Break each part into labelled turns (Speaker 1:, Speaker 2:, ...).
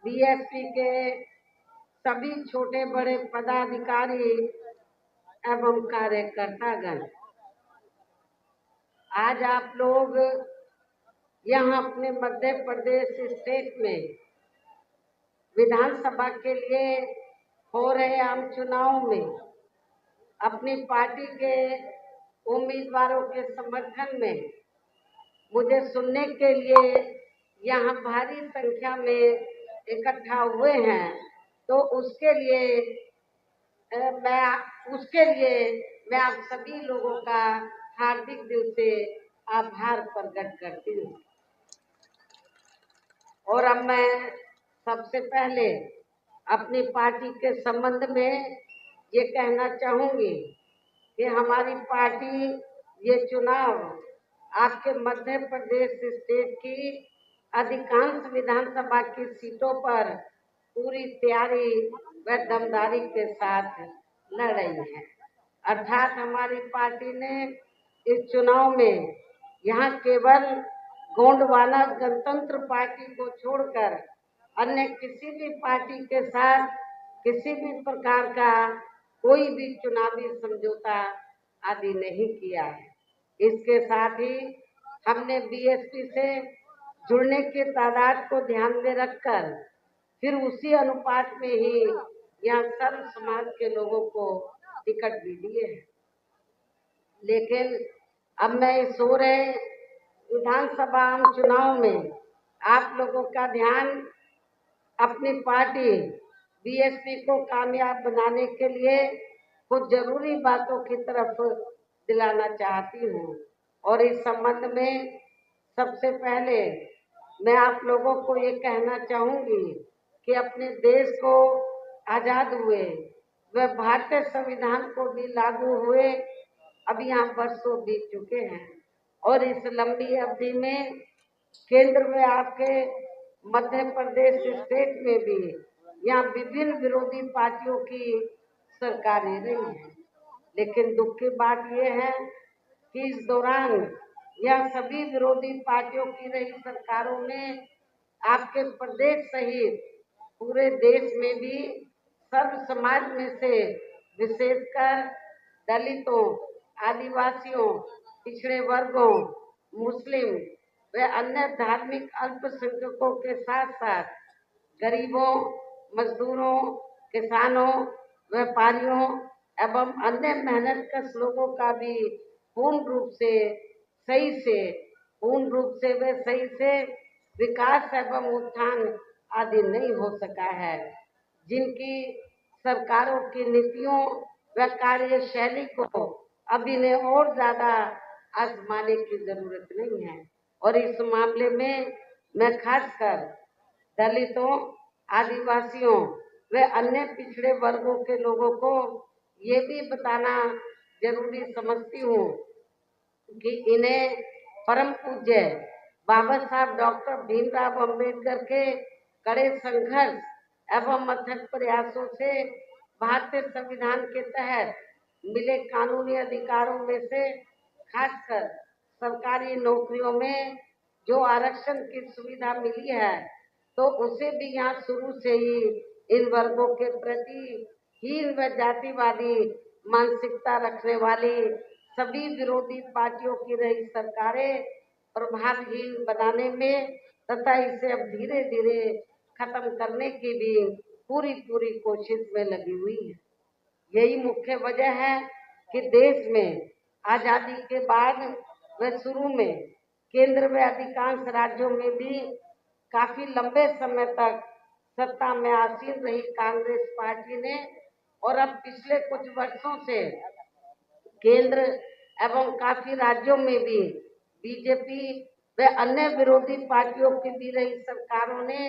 Speaker 1: BSP के सभी छोटे बड़े पदाधिकारी एवं कार्यकर्तागण, आज आप लोग यहाँ अपने मध्य प्रदेश स्टेट में विधानसभा के लिए हो रहे आम चुनाव में अपनी पार्टी के उम्मीदवारों के समर्थन में मुझे सुनने के लिए यहाँ भारी संख्या में इकट्ठा हुए हैं, तो उसके लिए मैं आप सभी लोगों का हार्दिक दिल से आभार प्रकट करती हूँ। और अब मैं सबसे पहले अपनी पार्टी के संबंध में ये कहना चाहूंगी कि हमारी पार्टी ये चुनाव आपके मध्य प्रदेश स्टेट की अधिकांश विधानसभा की सीटों पर पूरी तैयारी व दमदारी के साथ लड़ रही है। अर्थात हमारी पार्टी ने इस चुनाव में यहाँ केवल गोंडवाना गणतंत्र पार्टी को छोड़कर अन्य किसी भी पार्टी के साथ किसी भी प्रकार का कोई भी चुनावी समझौता आदि नहीं किया है। इसके साथ ही हमने बीएसपी से जुड़ने की तादाद को ध्यान में रखकर फिर उसी अनुपात में ही यहाँ सर्व समाज के लोगों को टिकट भी दिए हैं। लेकिन अब मैं इस हो रहे विधानसभा आम चुनाव में आप लोगों का ध्यान अपनी पार्टी बीएसपी को कामयाब बनाने के लिए कुछ जरूरी बातों की तरफ दिलाना चाहती हूँ। और इस संबंध में सबसे पहले मैं आप लोगों को ये कहना चाहूंगी कि अपने देश को आजाद हुए व भारतीय संविधान को भी लागू हुए अब यहाँ वर्षों बीत चुके हैं, और इस लंबी अवधि में केंद्र में आपके मध्य प्रदेश स्टेट में भी यहाँ विभिन्न विरोधी पार्टियों की सरकारें रही हैं। लेकिन दुख की बात यह है कि इस दौरान यह सभी विरोधी पार्टियों की रही सरकारों ने आपके प्रदेश सहित पूरे देश में भी सर्व समाज में से विशेषकर दलितों, आदिवासियों, पिछड़े वर्गों, मुस्लिम व अन्य धार्मिक अल्पसंख्यकों के साथ साथ गरीबों, मजदूरों, किसानों, व्यापारियों एवं अन्य मेहनतकश लोगों का भी पूर्ण रूप से विकास एवं उत्थान आदि नहीं हो सका है। जिनकी सरकारों की नीतियों व कार्यशैली को अब इन्हें और ज्यादा आजमाने की जरूरत नहीं है। और इस मामले में मैं खासकर दलितों, आदिवासियों व अन्य पिछड़े वर्गों के लोगों को ये भी बताना जरूरी समझती हूँ कि इन्हें परम पूज्य बाबा साहब डॉक्टर भीमराव अंबेडकर के कड़े संघर्ष एवं अथक प्रयासों से भारतीय संविधान के तहत मिले कानूनी अधिकारों में से खासकर सरकारी नौकरियों में जो आरक्षण की सुविधा मिली है, तो उसे भी यहाँ शुरू से ही इन वर्गों के प्रति हीन व जातिवादी मानसिकता रखने वाली सभी विरोधी पार्टियों की रही सरकारें प्रभावहीन बनाने में तथा इसे अब धीरे धीरे खत्म करने की भी पूरी कोशिश में लगी हुई है। यही मुख्य वजह है कि देश में आजादी के बाद व शुरू में केंद्र में अधिकांश राज्यों में भी काफी लंबे समय तक सत्ता में आसीन रही कांग्रेस पार्टी ने और अब पिछले कुछ वर्षों से केंद्र एवं काफी राज्यों में भी बीजेपी व अन्य विरोधी पार्टियों की भी रही सरकारों ने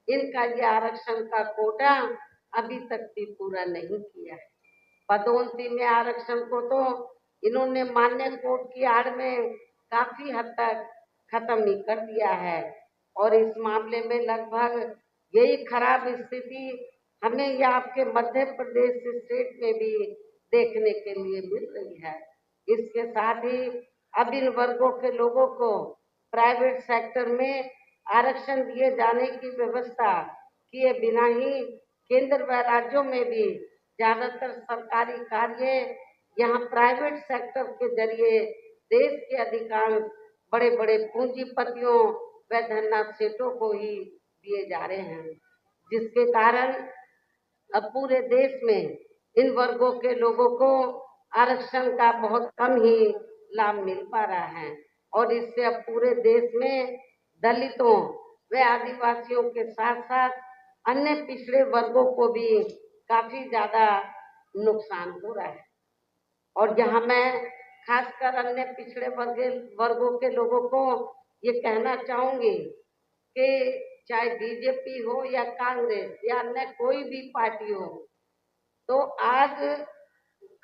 Speaker 1: इनका ये आरक्षण का कोटा अभी तक भी पूरा नहीं किया है। पदोन्नति में आरक्षण को तो इन्होंने मान्य कोर्ट की आड़ में काफी हद तक खत्म ही कर दिया है। और इस मामले में लगभग यही खराब स्थिति हमें यहाँ आपके मध्य प्रदेश स्टेट में भी देखने के लिए मिल रही है। इसके साथ ही अब इन वर्गों के लोगों को प्राइवेट सेक्टर में आरक्षण दिए जाने की व्यवस्था किए बिना ही केंद्र व राज्यों में भी ज्यादातर सरकारी कार्य यहाँ प्राइवेट सेक्टर के जरिए देश के अधिकांश बड़े बड़े पूंजीपतियों व धननाथ सेठों को ही दिए जा रहे हैं, जिसके कारण अब पूरे देश में इन वर्गों के लोगों को आरक्षण का बहुत कम ही लाभ मिल पा रहा है और इससे अब पूरे देश में दलितों व आदिवासियों के साथ साथ अन्य पिछड़े वर्गों को भी काफी ज्यादा नुकसान हो रहा है। और जहां मैं खासकर अन्य पिछड़े वर्गों के लोगों को ये कहना चाहूंगी कि चाहे बीजेपी हो या कांग्रेस या अन्य कोई भी पार्टी हो, तो आज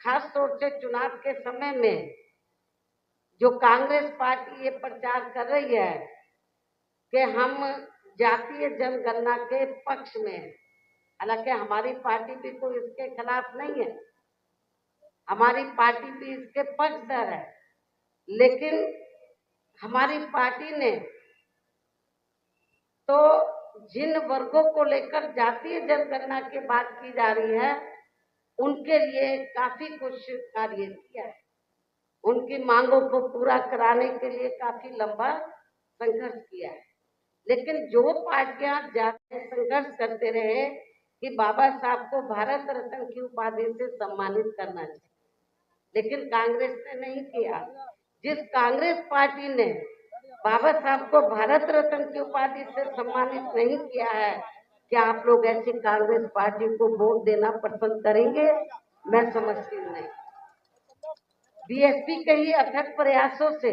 Speaker 1: खास तौर से चुनाव के समय में जो कांग्रेस पार्टी ये प्रचार कर रही है कि हम जातीय जनगणना के पक्ष में, हालांकि हमारी पार्टी भी कोई इसके खिलाफ नहीं है, हमारी पार्टी भी इसके पक्षधर है, लेकिन हमारी पार्टी ने तो जिन वर्गों को लेकर जातीय जनगणना की बात की जा रही है उनके लिए काफी कुछ कार्य किया है, उनकी मांगों को पूरा कराने के लिए काफी लंबा संघर्ष किया है। लेकिन जो पार्टियां ज्यादा संघर्ष करते रहे कि बाबा साहब को भारत रत्न की उपाधि से सम्मानित करना चाहिए, लेकिन कांग्रेस ने नहीं किया। जिस कांग्रेस पार्टी ने बाबा साहब को भारत रत्न की उपाधि से सम्मानित नहीं किया है, क्या आप लोग ऐसी कांग्रेस पार्टी को वोट देना पसंद करेंगे? मैं समझती हूँ नहीं। बीएसपी के ही अथक प्रयासों से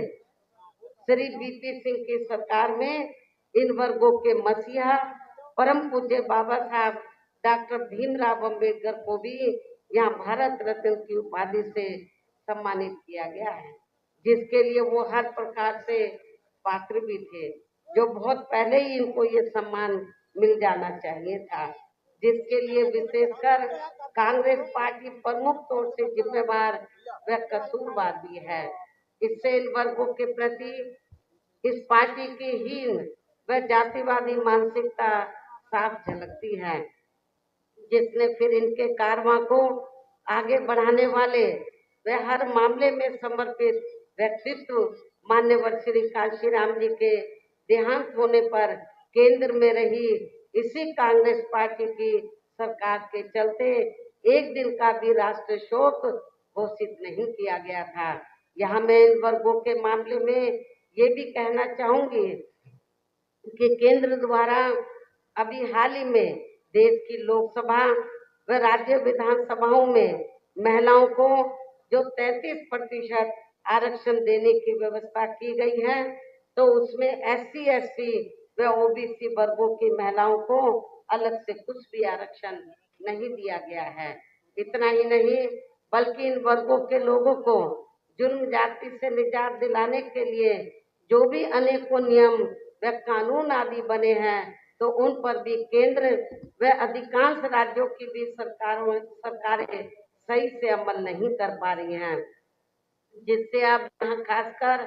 Speaker 1: श्री बीपी सिंह की सरकार में इन वर्गों के मसीहा परम पूज्य बाबा साहब डॉक्टर भीमराव अम्बेडकर को भी यहाँ भारत रत्न की उपाधि से सम्मानित किया गया है, जिसके लिए वो हर प्रकार से पात्र भी थे, जो बहुत पहले ही इनको ये सम्मान मिल जाना चाहिए था, जिसके लिए विशेषकर कांग्रेस पार्टी प्रमुख तौर से जिम्मेवार व कसूरवार भी है। इससे इन वर्गों के प्रति इस पार्टी की हीन व जातिवादी मानसिकता साफ झलकती है, जिसने फिर इनके कारवां को आगे बढ़ाने वाले व हर मामले में समर्पित व्यक्तित्व मान्यवर श्री कांशीराम जी के देहांत होने पर केंद्र में रही इसी कांग्रेस पार्टी की सरकार के चलते एक दिन का भी राष्ट्रीय शोक घोषित नहीं किया गया था। यहाँ मैं इन वर्गों के मामले में ये भी कहना चाहूंगी कि केंद्र द्वारा अभी हाल ही में देश की लोकसभा व राज्य विधानसभाओं में महिलाओं को जो 33% आरक्षण देने की व्यवस्था की गई है, तो उसमें SC, ST व OBC वर्गों की महिलाओं को अलग से कुछ भी आरक्षण नहीं दिया गया है। इतना ही नहीं, बल्कि इन वर्गों के लोगों को जुर्म जाति से निजात दिलाने के लिए जो भी अनेकों नियम व कानून आदि बने हैं, तो उन पर भी केंद्र व अधिकांश राज्यों की भी सरकारें सही से अमल नहीं कर पा रही हैं, जिससे अब यहाँ खासकर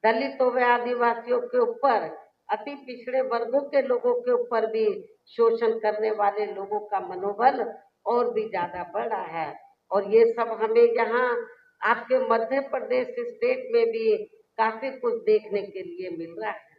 Speaker 1: दलितों व आदिवासियों के ऊपर, अति पिछड़े वर्गों के लोगों के ऊपर भी शोषण करने वाले लोगों का मनोबल और भी ज्यादा बढ़ रहा है। और ये सब हमें यहाँ आपके मध्य प्रदेश स्टेट में भी काफी कुछ देखने के लिए मिल रहा है।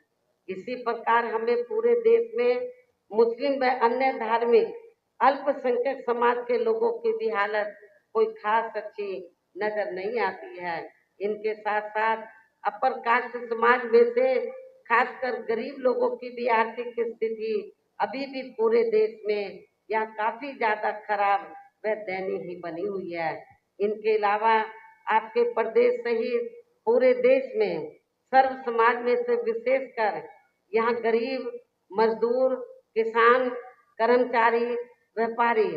Speaker 1: इसी प्रकार हमें पूरे देश में मुस्लिम व अन्य धार्मिक अल्पसंख्यक समाज के लोगों की भी हालत कोई खास अच्छी नजर नहीं आती है। इनके साथ साथ अपर कास्ट समाज में से खासकर गरीब लोगों की भी आर्थिक स्थिति अभी भी पूरे देश में या काफी ज्यादा खराब व दयनीय ही बनी हुई है। इनके अलावा आपके प्रदेश सहित पूरे देश में सर्व समाज में से विशेषकर यहाँ गरीब, मजदूर, किसान, कर्मचारी, व्यापारी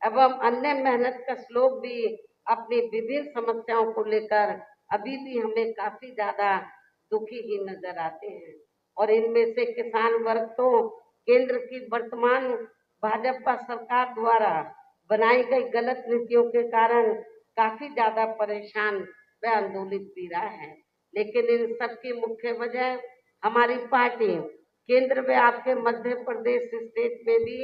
Speaker 1: एवं अन्य मेहनतकश लोग भी अपनी विभिन्न समस्याओं को लेकर अभी भी हमें काफी ज्यादा दुखी ही नजर आते हैं। और इनमें से किसान वर्ग तो केंद्र की वर्तमान भाजपा सरकार द्वारा बनाई गई गलत नीतियों के कारण काफी ज्यादा परेशान व आंदोलित भी रहा है। लेकिन इन सब की मुख्य वजह हमारी पार्टी केंद्र में आपके मध्य प्रदेश स्टेट में भी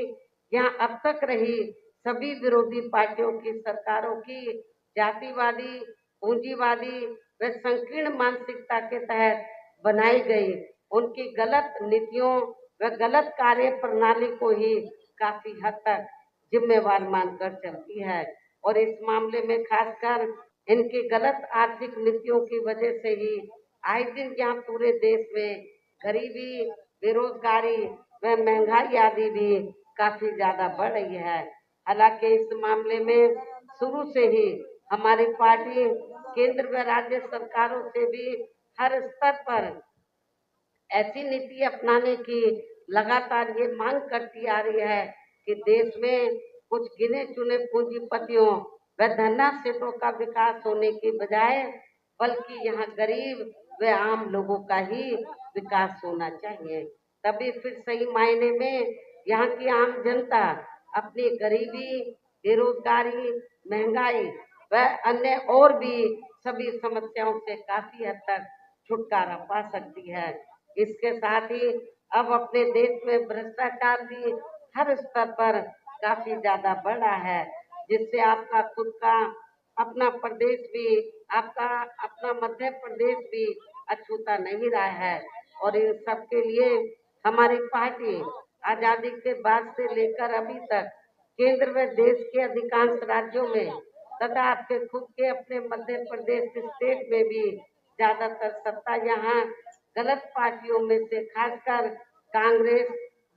Speaker 1: यहाँ अब तक रही सभी विरोधी पार्टियों की सरकारों की जातिवादी, पूंजीवादी व संकीर्ण मानसिकता के तहत बनाई गई उनकी गलत नीतियों व गलत कार्य प्रणाली को ही काफी हद तक जिम्मेवार मानकर चलती है। और इस मामले में खासकर इनकी गलत आर्थिक नीतियों की वजह से ही आए दिन यहाँ पूरे देश में गरीबी, बेरोजगारी व महंगाई आदि भी काफी ज्यादा बढ़ रही है। हालांकि इस मामले में शुरू से ही हमारी पार्टी केंद्र व राज्य सरकारों से भी हर स्तर पर ऐसी नीति अपनाने की लगातार ये मांग करती आ रही है कि देश में कुछ गिने चुने पूंजीपतियों व धन्ना सेठों का विकास होने की बजाय बल्कि यहाँ गरीब व आम लोगों का ही विकास होना चाहिए। तभी फिर सही मायने में यहाँ की आम जनता अपनी गरीबी, बेरोजगारी, महंगाई व अन्य और भी सभी समस्याओं से काफी हद तक छुटकारा पा सकती है। इसके साथ ही अब अपने देश में भ्रष्टाचार भी हर स्तर पर काफी ज्यादा बढ़ा है, जिससे आपका खुद का अपना प्रदेश भी, आपका अपना मध्य प्रदेश भी अछूता नहीं रहा है। और इन सब के लिए हमारी पार्टी आजादी के बाद से लेकर अभी तक केंद्र व देश के अधिकांश राज्यों में तथा आपके खुद के अपने मध्य प्रदेश स्टेट में भी ज्यादातर सत्ता यहाँ गलत पार्टियों में से खासकर कांग्रेस,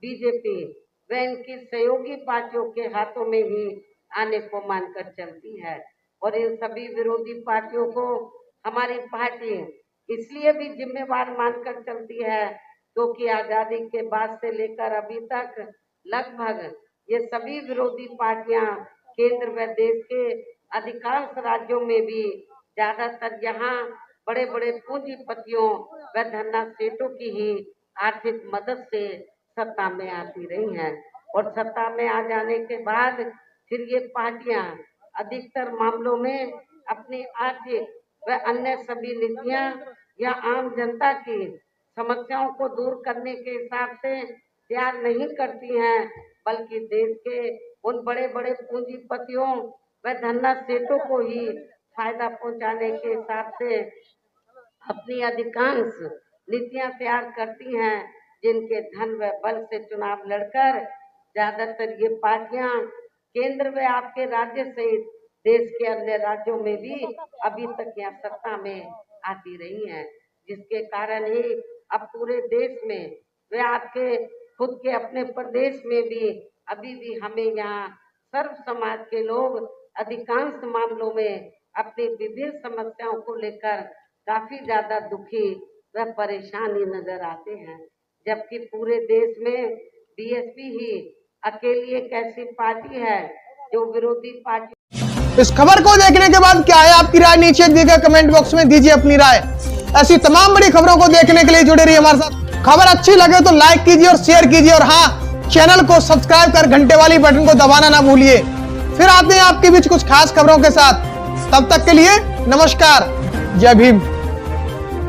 Speaker 1: बीजेपी व इनकी सहयोगी पार्टियों के हाथों में ही आने को मानकर चलती है। और इन सभी विरोधी पार्टियों को हमारी पार्टी इसलिए भी जिम्मेवार मानकर चलती है क्योंकि आजादी के बाद से लेकर अभी तक लगभग ये सभी विरोधी पार्टियां केंद्र व देश के अधिकांश राज्यों में भी ज्यादातर यहाँ बड़े बड़े पूंजीपतियों व धन्ना सेठों की ही आर्थिक मदद से सत्ता में आती रही हैं। और सत्ता में आ जाने के बाद फिर ये पार्टियां अधिकतर मामलों में अपनी आर्थिक व अन्य सभी नीतियां या आम जनता की समस्याओं को दूर करने के हिसाब से तैयार नहीं करती हैं, बल्कि देश के उन बड़े बड़े पूंजीपतियों व धन्ना सेठों को ही फायदा पहुंचाने के हिसाब से अपनी अधिकांश नीतियां तैयार करती हैं, जिनके धन व बल से चुनाव लड़कर ज्यादातर ये पार्टियां केंद्र व आपके राज्य सहित देश के अन्य राज्यों में भी अभी तक यहाँ सत्ता में आती रही हैं, जिसके कारण ही अब पूरे देश में व आपके खुद के अपने प्रदेश में भी अभी भी हमें यहाँ सर्व समाज के लोग अधिकांश मामलों में अपनी विभिन्न समस्याओं को लेकर काफी ज्यादा दुखी व परेशानी नजर आते हैं, जबकि पूरे देश में बीएसपी ही अकेली एक ऐसी पार्टी है जो विरोधी पार्टी।
Speaker 2: इस खबर को देखने के बाद क्या है आपकी राय, नीचे दिए गए कमेंट बॉक्स में दीजिए अपनी राय। ऐसी तमाम बड़ी खबरों को देखने के लिए जुड़े रहिए हमारे साथ। खबर अच्छी लगे तो लाइक कीजिए और शेयर कीजिए, और हाँ, चैनल को सब्सक्राइब कर घंटे वाली बटन को दबाना ना भूलिए। फिर आते हैं आपके बीच कुछ खास खबरों के साथ। तब तक के लिए नमस्कार, जय भीम।